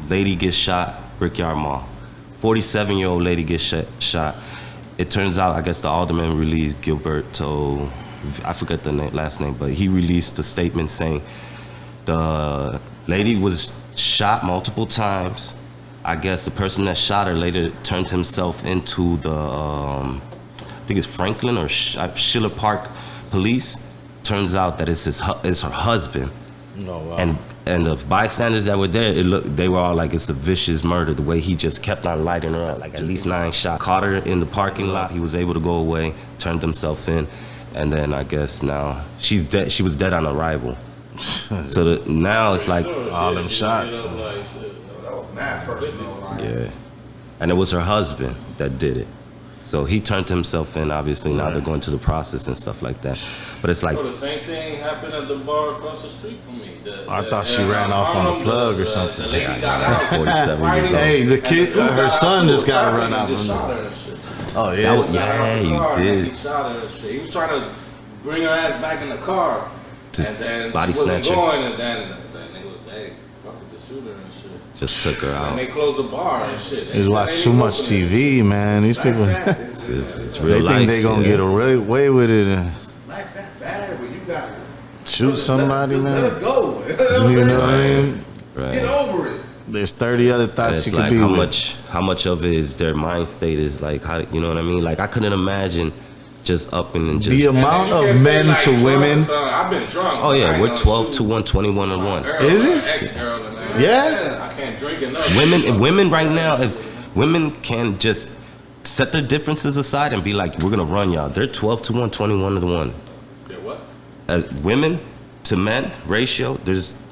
lady gets shot, Brickyard Mall. 47-year-old lady gets shot. It turns out, I guess the alderman released Gilberto, I forget the last name, but he released a statement saying the lady was shot multiple times. I guess the person that shot her later turned himself into the, I think it's Franklin or Schiller Park police. Turns out that it's her husband. Oh, wow. And the bystanders that were there, they were all like, it's a vicious murder. The way he just kept on lighting her up, like at least 9 shots. Caught her in the parking lot. He was able to go away, turned himself in, and then I guess now she's dead. She was dead on arrival. So now it's like all them shots. That was mad personal. Yeah, and it was her husband that did it. So he turned himself in, obviously. Now they're going to the process and stuff like that. But it's like... the same thing happened at the bar across the street from me. I thought she ran off on the plug or something. The lady got out. 47 years old. Hey, the kid, her son just got to run out. Oh, yeah. Yeah, you did. He shot her and shit. He was trying to bring her ass back in the car. And then body she wasn't snatcher. going, and then they was, hey, fuck with the shooter and shit. Just took her out. And they closed the bar and shit. They watch too much TV, man. These people, It's real they life. think they going to get away with it and Life that bad where you got shoot somebody, just man. let it go. You know what I mean? Right. Get over it. There's 30 other And thoughts it's you could like be how with. much of it is their mind state is like, how, you know what I mean? Like I couldn't imagine just upping and just... The amount of men to women. I've been drunk. Oh yeah, we're 12 to 1, 21 to 1. Is it? Ex-girl and that. Yeah? I can't drink enough. Women right now, if women can just set their differences aside and be like, we're gonna run y'all. They're 12 to 1, 21 to 1. Yeah, what? Women to men ratio,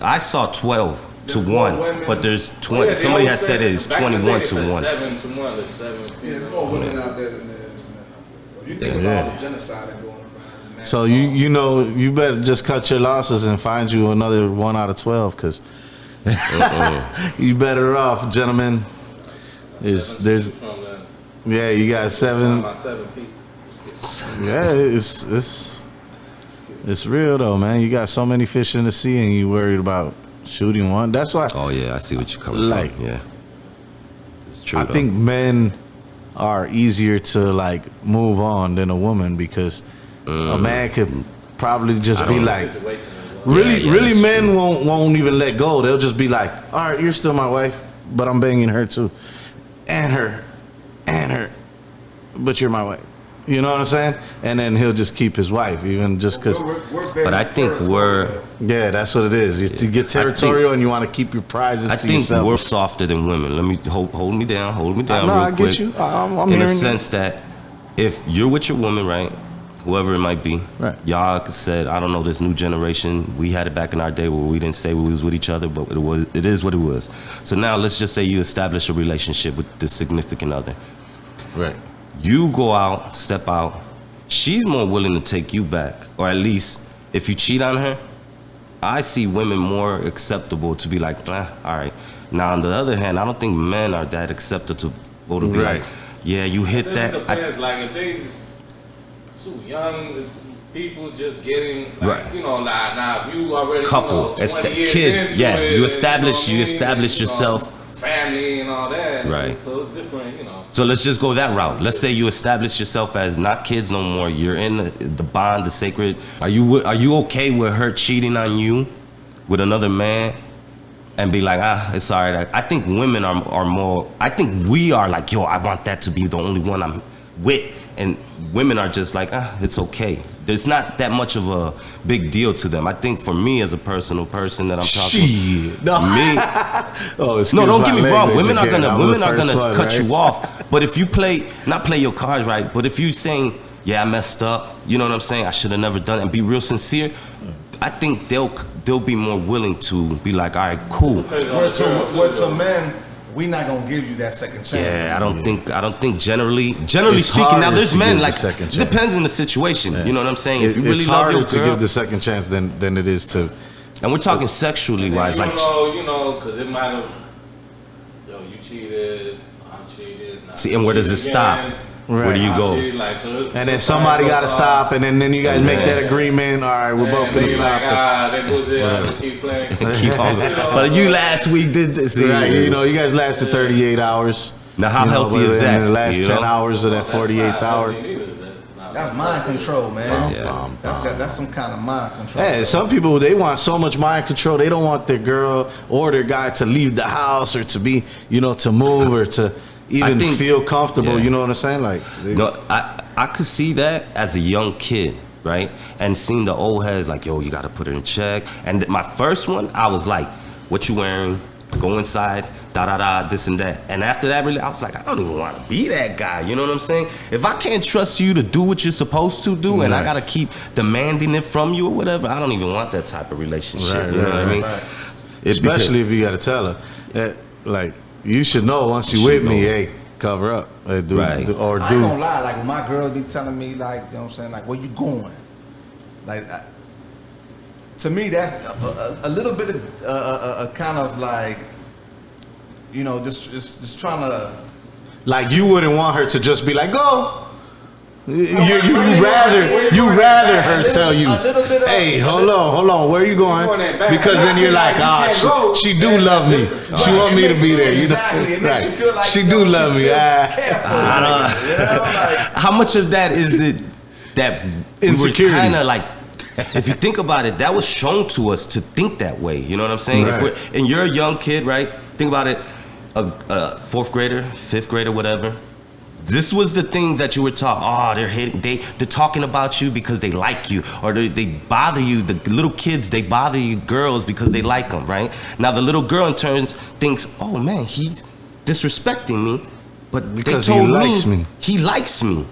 I saw 12 to There's more 1, women. but there's Oh, 20. yeah, they Somebody always has said it is back in the day, 21 they to said 1. 7 to 1, there's 7 There's females. more women out there than there is men out there. You think about all the genocide that's going around. Man. So you know, you better just cut your losses and find you another 1 out of 12, because you better off, gentlemen. There's From that. yeah, you got 7. My 7 people. Yeah, it's real though, man. You got so many fish in the sea, and you worried about shooting one. That's why Oh yeah, I see what you're coming Like, from. Yeah, it's true. I though. think men are easier to like move on than a woman, because a man could probably just be like, really, yeah, really, that's men true. won't even let go. They'll just be like, all right, you're still my wife, but I'm banging her too, and her, but you're my wife. You know what I'm saying? And then he'll just keep his wife, even just because. We're very But I think we're... territorial. Yeah, that's what it is. You get territorial and you want to keep your prizes I to think yourself. we're softer than women. Let me hold me down No, real I quick. get you. I'm in hearing the you. sense that if you're with your woman, right, whoever it might be, Right. y'all said, I don't know, this new generation, we had it back in our day where we didn't say we was with each other, but it is what it was. So now let's just say you establish a relationship with this significant other. Right. You go out, step out, she's more willing to take you back, or at least if you cheat on her, I see women more acceptable to be like, all right. Now, on the other hand, I don't think men are that acceptable to be Right. like, yeah, you hit It that. depends, like if they just too young, people just getting, like, Right. you know, now if you already, Couple, you know, 20 years kids, into yeah, it, you know establish what I mean? yourself. Family and all that. Right. So it's different, you know. So let's just go that route. Let's say you establish yourself as not kids no more. You're in the bond, the sacred. Are you okay with her cheating on you with another man, and be like, it's all right. I think women are more. I think we are like, yo, I want that to be the only one I'm with, and women are just like, it's okay. There's not that much of a big deal to them. I think for me as a personal person that I'm talking, Shit. No. me. Oh, excuse No, don't my get me wrong. language Women are again. gonna I'm the women are first gonna one, cut right? you off. But if you not play your cards right, but if you saying, yeah, I messed up, you know what I'm saying? I should have never done it, and be real sincere, I think they'll be more willing to be like, all right, cool. Where to men, we not gonna give you that second chance. Yeah, I don't think generally It's speaking. Now harder there's to men give like the second it chance. depends on the situation. You know what I'm saying? If you really it's love harder your to girl, give the second chance than it is to. and we're talking sexually wise, like You know, because it might have, yo, you cheated, I cheated. Now see, and where does it cheat stop? again. Where do you go? Like, so And then somebody got to stop, and then you guys make that agreement. All right, we're both gonna stop. That bullshit. I keep playing. Keep on. But you last week did this. Right, you know, you guys lasted 38 hours. Now, how healthy is that? In the last you 10 know? hours of that 48th hour. That's mind control, man. Yeah. That's some kind of mind control. Yeah, some people, they want so much mind control. They don't want their girl or their guy to leave the house or to be, you know, to move or to even feel comfortable. Yeah. You know what I'm saying? Like, No, I could see that as a young kid, right? And seeing the old heads like, yo, you got to put her in check. And my first one, I was like, what you wearing? Go inside, da-da-da, this and that. And after that, really, I was like, I don't even want to be that guy. You know what I'm saying? If I can't trust you to do what you're supposed to do, and I got to keep demanding it from you or whatever, I don't even want that type of relationship. Right, you know what I mean? Right. especially if you got to tell her that, like, you should know once you with me, hey, cover up. I ain't gonna lie, like when my girl be telling me, like, you know what I'm saying, like, where you going? Like, to me, that's a little bit of a kind of like, you know, just trying to. Like, you wouldn't want her to just be like, go. You rather her tell you, hey, hold on, where are you going? Because then you're like, she do love me. She want me to be there. Exactly. It makes you feel like she do love me. How much of that is it that insecurity? Kind of like, if you think about it, that was shown to us to think that way. You know what I'm saying? Right. And you're a young kid, right? Think about it, a fourth grader, fifth grader, whatever. This was the thing that you were taught. Oh, they're hating. They're talking about you because they like you, or they bother you. The little kids, they bother you, girls, because they like them, right? Now the little girl in turn thinks, oh man, he's disrespecting me, but because they told he likes me. He likes me.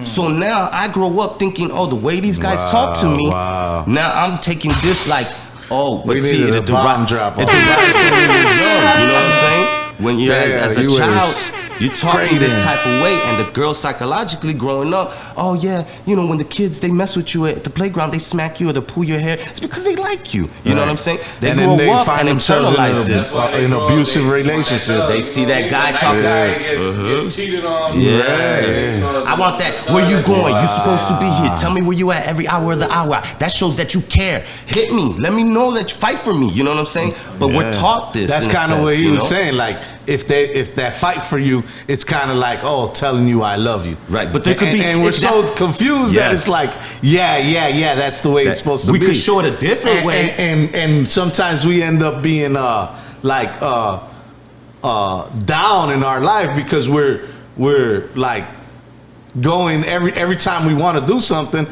So now I grow up thinking, oh, the way these guys talk to me. Wow. Now I'm taking this like, oh, but We see, needed it a bomb drop It on derives from when you're young. You know what I'm saying? When you're as a you child. was You're talking this crazy. type of way, and the girl psychologically growing up, oh yeah, you know, when the kids, they mess with you at the playground, they smack you or they pull your hair, it's because they like you. You know what I'm saying? They and grow then they up find and themselves internalize this. in an abusive relationship. They see that guy talking. Gets cheated on. Yeah. I want that. Where you going? You supposed to be here. Tell me where you at every hour of the hour. That shows that you care. Hit me. Let me know that you fight for me. You know what I'm saying? But we're taught this. That's kind of what he was saying. Like, if that fight for you, it's kind of like, oh, telling you I love you. Right. But there could be. And we're so confused that it's like, yeah, that's the way it's supposed to be. We could show it a different way. And sometimes we end up being down in our life because we're like going every time we want to do something.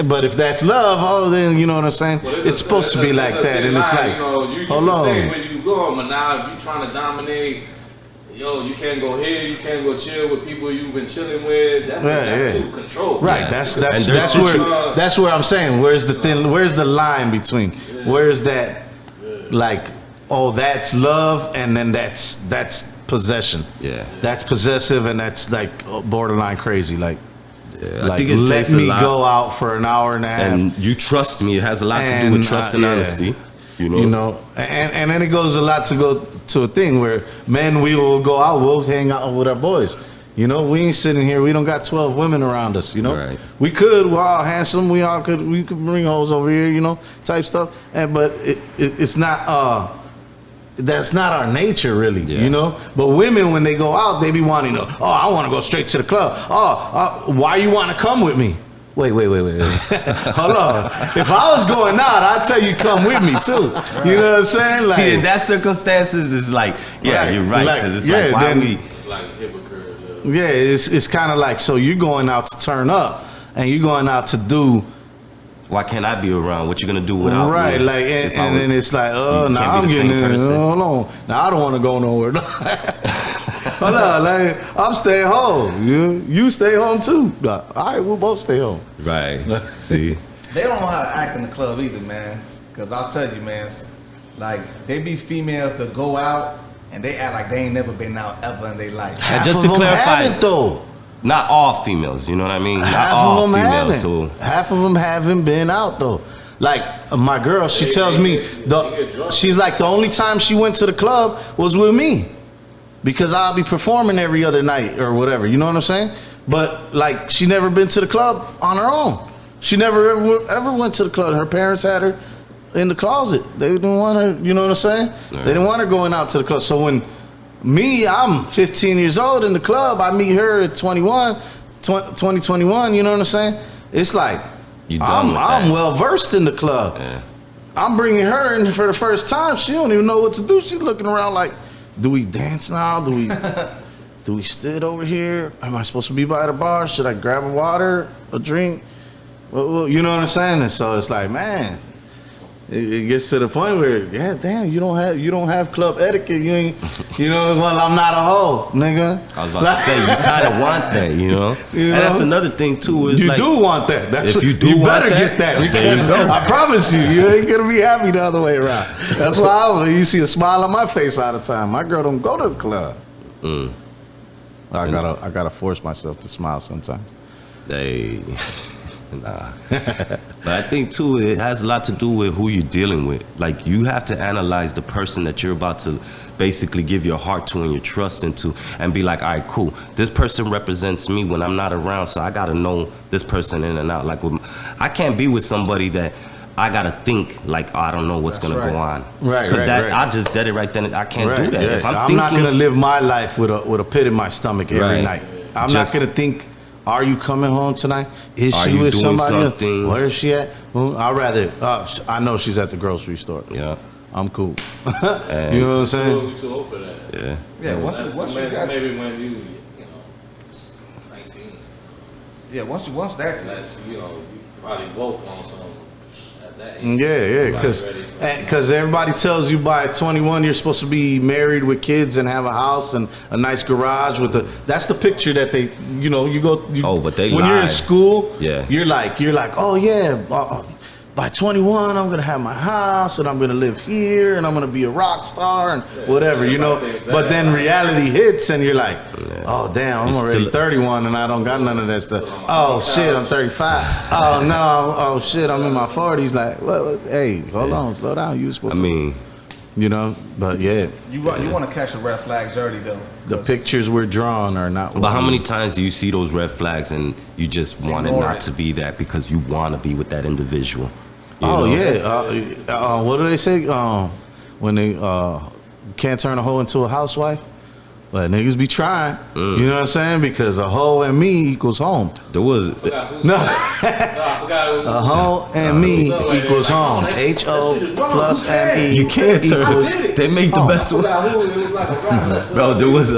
But if that's love, oh, then you know what I'm saying. It's supposed to be like that, and it's like, you know, you hold can on. say where you go, but now if you trying to dominate, yo, you can't go here, you can't go chill with people you've been chilling with. That's too control. Right. Yeah. That's where I'm saying. Where's the line between? Where's that like, oh, that's love, and then that's possession. Yeah. That's possessive, and that's like borderline crazy. Like, I think it let takes a me lot. go out for an hour and a half. And you trust me. It has a lot to do with trust and honesty. You know, and then it goes a lot to go to a thing where men, we will go out, we'll hang out with our boys. You know, we ain't sitting here. We don't got 12 women around us. You know, Right. we could. We're all handsome. We could bring hoes over here. You know, type stuff. But it's not. That's not our nature, really. Yeah. You know. But women, when they go out, they be wanting to. Oh, I want to go straight to the club. Why you want to come with me? Wait. Hold on. If I was going out, I'd tell you come with me too. You know what I'm saying? Like, see, in that circumstances, it's like, yeah, you're right, because it's like, why then, we? Like hypocrite. Yeah, it's kind of like, so you're going out to turn up, and you're going out to do. Why can't I be around? What you gonna do without right, me? like, and then it's like, oh, you now can't be I'm the getting same in. person. Hold on, now I don't want to go nowhere. Hold on, like, I'm staying home. You stay home too. All right, we'll both stay home. Right. See. They don't know how to act in the club either, man. Because I'll tell you, man, like, they be females that go out and they act like they ain't never been out ever in their life. And just to clarify, not all females. You know what I mean? Not all females. So half of them haven't been out though. Like my girl, she tells me she's like the only time she went to the club was with me. because I'll be performing every other night or whatever. You know what I'm saying? But like, she never been to the club on her own. She never ever went to the club. Her parents had her in the closet. They didn't want her. You know what I'm saying? They didn't want her going out to the club. So when I'm 15 years old in the club, I meet her at 2021. You know what I'm saying? It's like I'm well versed in the club. Yeah. I'm bringing her in for the first time. She don't even know what to do. She's looking around like, do we dance now? Do we sit over here? Am I supposed to be by the bar? Should I grab a water, a drink? Well, you know what I'm saying? And so it's like, man, it gets to the point where, yeah, damn, you don't have club etiquette. You ain't, you know, well, I'm not a hoe, nigga. I was about to say, you kind of want that, you know? And that's another thing, too. Is you like, do want that. That's if you do you want better that, get that. there you Because go. I promise you ain't going to be happy the other way around. That's why you see a smile on my face all the time. My girl don't go to the club. I gotta force myself to smile sometimes. Hey, nah. But I think too, it has a lot to do with who you're dealing with. Like, you have to analyze the person that you're about to basically give your heart to and your trust into, and be like, all right, cool. This person represents me when I'm not around, so I gotta know this person in and out. Like, I can't be with somebody that I gotta think like, oh, I don't know what's gonna go on. Right, Because right. I just did it right then. I can't do that. If I'm not gonna live my life with a pit in my stomach every night. I'm not gonna think, are you coming home tonight? Is she with somebody else? Where is she at? I'd rather, I know she's at the grocery store. Yeah. I'm cool. You know what I'm saying? We too old for that. Yeah. Yeah, once you got, maybe when you know, 19. yeah, once that, That's, you know, you probably both on some at that age. Yeah, because everybody tells you by 21 you're supposed to be married with kids and have a house and a nice garage with that's the picture that they, you know, but they when you're in lied. school, Yeah. you're like, oh yeah, by 21 I'm gonna have my house and I'm gonna live here and I'm gonna be a rock star and whatever, you know. But then reality hits and you're like, oh damn, I'm already 31 and I don't got none of that stuff. Oh shit, I'm 35. Oh no, oh shit, I'm in my 40s. Like, well, hey, hold on, slow down. You supposed to, you know. But yeah, you want to catch the red flags early though. the pictures we're drawn are not. But how many times do you see those red flags and you just want it not to be that because you want to be with that individual? You know? Yeah. What do they say? When they can't turn a hoe into a housewife? But niggas be trying. You know what I'm saying? Because a hoe and me equals home. There was A hoe and me equals home. HO plus ME. you can't turn. They made the best one. Bro, there was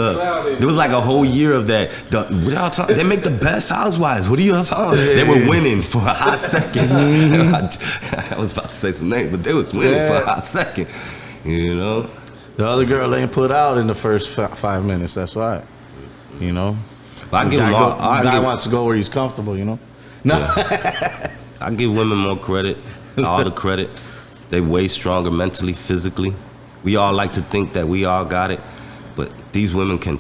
like a whole year of that. What y'all talking? They make the best housewives. What are y'all talking? They were winning for a hot second. I was about to say some names, but they was winning for a hot second. You know. The other girl ain't put out in the first 5 minutes. That's why. You know. But I give them all. Guy wants to go where he's comfortable. You know. No. Yeah. I give women more credit. All the credit. They way stronger mentally, physically. We all like to think that we all got it, but these women can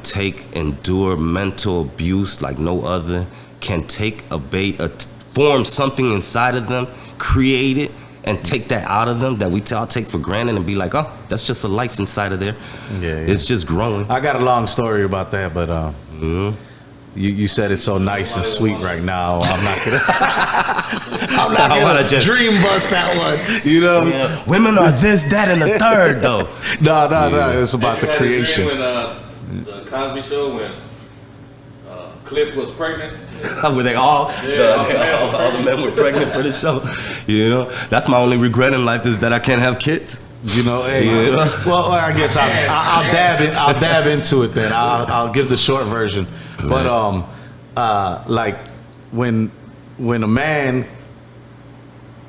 endure mental abuse like no other. Can form something inside of them, create it, and take that out of them that we all take for granted and be like, oh, that's just a life inside of there. Yeah. It's just growing. I got a long story about that, but you said it's so nice and sweet right now. I'm not gonna dream bust that one. You know, women are this, that, and the third though. No. It's about the creation. When the Cosby Show when Cliff was pregnant. Were they all the men were pregnant for the show? You know, that's my only regret in life is that I can't have kids. You know, well, I guess I'll dab into it then. I'll give the short version. But like when a man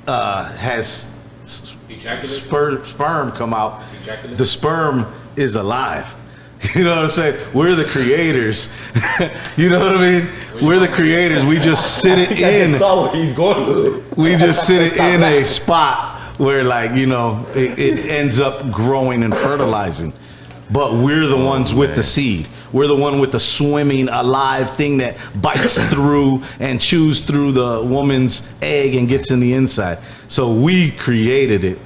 has sperm come out, the sperm is alive. You know what I'm saying? We're the creators. You know what I mean? We're the creators. We just sit it in. We just sit it in a spot where, like, you know, it ends up growing and fertilizing. But we're the ones with the seed. We're the one with the swimming alive thing that bites through and chews through the woman's egg and gets in the inside. So we created it.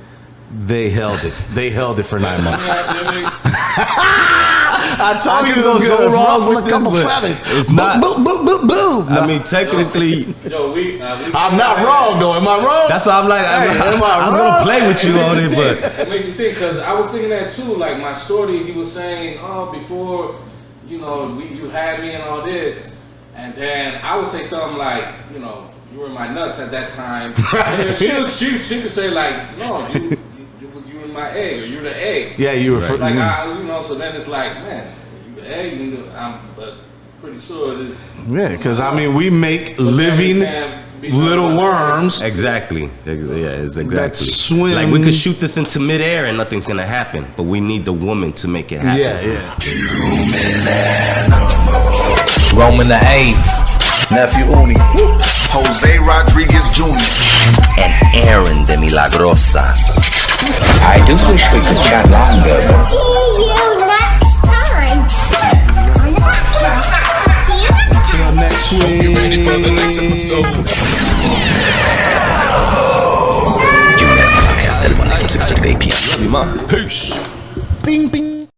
They held it. They held it for 9 months. I told you can it was go so gonna wrong ruffle with a couple this, but feathers. it's not. Boom, boom, boom, boom. I mean, technically, Yo, I'm not wrong though. Am I wrong? that's why I'm like, Hey, am I I'm wrong? gonna play with you on it, but it makes you think, because I was thinking that too. Like my shorty, he was saying, oh, before, you know, you had me and all this, and then I would say something like, you know, you were in my nuts at that time. And then she could say like, no, you were in my egg, or you're the egg. Yeah, you were. Like you know, so then it's like, man, you the egg, you know, but pretty sure it is. Yeah, because I mean, we make living little worms. exactly. Yeah, it's exactly. That swim. Like we could shoot this into midair and nothing's gonna happen, but we need the woman to make it happen. Yeah, yeah. Roman the 8th, nephew Uni, Jose Rodriguez Jr. and Aaron de Milagrosa. I do wish we could chat longer. See you next time. See you next time. Till next week. Get ready for the next episode. You met podcast every Monday from 6:30 to 8 p.m. Love you, mom. Bing, bing.